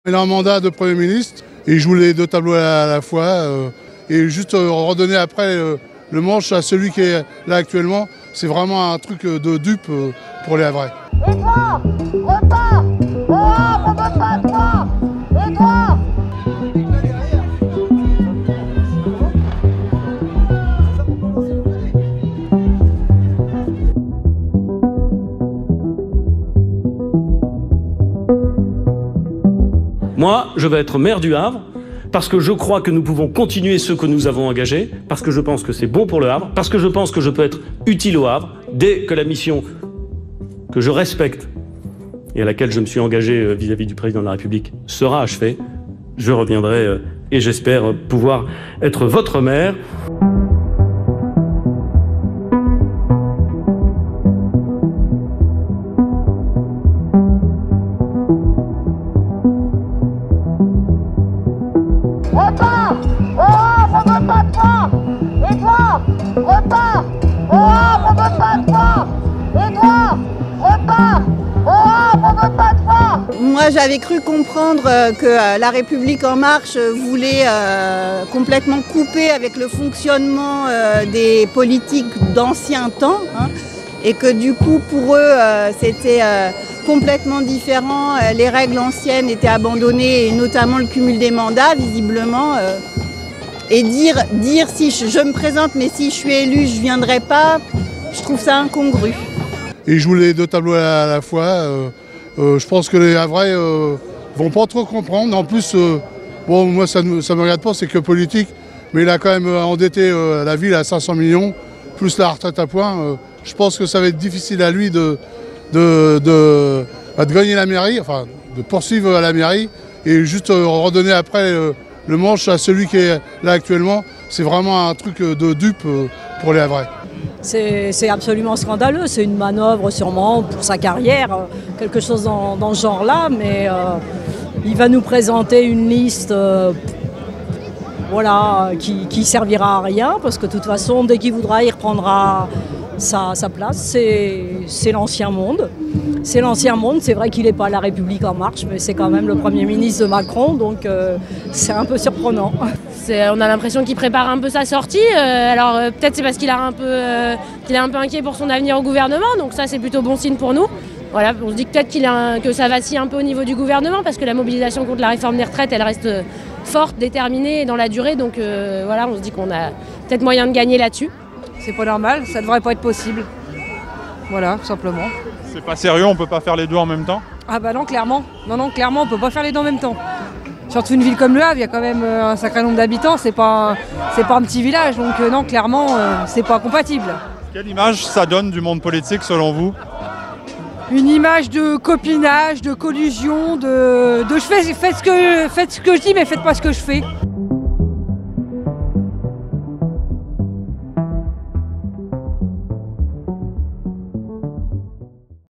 Il a un mandat de Premier ministre et il joue les deux tableaux à la fois. Et juste redonner après le manche à celui qui est là actuellement, c'est vraiment un truc de dupe pour les Havrais. Et toi, repars. Oh, on ne veut pas de toi. Et toi. Moi, je vais être maire du Havre parce que je crois que nous pouvons continuer ce que nous avons engagé, parce que je pense que c'est bon pour le Havre, parce que je pense que je peux être utile au Havre dès que la mission que je respecte et à laquelle je me suis engagé vis-à-vis du président de la République sera achevée. Je reviendrai et j'espère pouvoir être votre maire. Repars. Oh, on ne veut pas de toi. Et toi, repars. Oh, on ne veut pas de toi. Et toi, repars. Oh, on ne veut pas de toi. Moi, j'avais cru comprendre que La République En Marche voulait complètement couper avec le fonctionnement des politiques d'ancien temps, et que du coup, pour eux, c'était complètement différent. Les règles anciennes étaient abandonnées, et notamment le cumul des mandats, visiblement. Et dire si je me présente, mais si je suis élu, je ne viendrai pas, je trouve ça incongru. Il joue les deux tableaux à la fois. Je pense que les Havrais vont pas trop comprendre. En plus, bon, moi ça me regarde pas, c'est que politique, mais il a quand même endetté la ville à 500 millions, plus la retraite à points. Je pense que ça va être difficile à lui de gagner la mairie, enfin de poursuivre à la mairie et juste redonner après le manche à celui qui est là actuellement. C'est vraiment un truc de dupe pour les Havrais. C'est absolument scandaleux, c'est une manœuvre sûrement pour sa carrière, quelque chose dans ce genre-là, mais il va nous présenter une liste voilà, qui servira à rien, parce que de toute façon, dès qu'il voudra, il reprendra sa place. C'est l'ancien monde. C'est l'ancien monde, c'est vrai qu'il n'est pas La République En Marche, mais c'est quand même le Premier ministre de Macron, donc c'est un peu surprenant. On a l'impression qu'il prépare un peu sa sortie, alors peut-être c'est parce qu'il est un peu inquiet pour son avenir au gouvernement, donc ça c'est plutôt bon signe pour nous. Voilà, on se dit peut-être que ça vacille un peu au niveau du gouvernement, parce que la mobilisation contre la réforme des retraites, elle reste forte, déterminée dans la durée, donc voilà, on se dit qu'on a peut-être moyen de gagner là-dessus. C'est pas normal, ça devrait pas être possible. Voilà, tout simplement. C'est pas sérieux, on peut pas faire les deux en même temps? Ah bah non, clairement. Non, clairement, on peut pas faire les deux en même temps. Surtout une ville comme Le Havre, il y a quand même un sacré nombre d'habitants, c'est pas un petit village, donc non, clairement, c'est pas compatible. Quelle image ça donne du monde politique selon vous? Une image de copinage, de collusion, de faites ce que je dis, mais faites pas ce que je fais.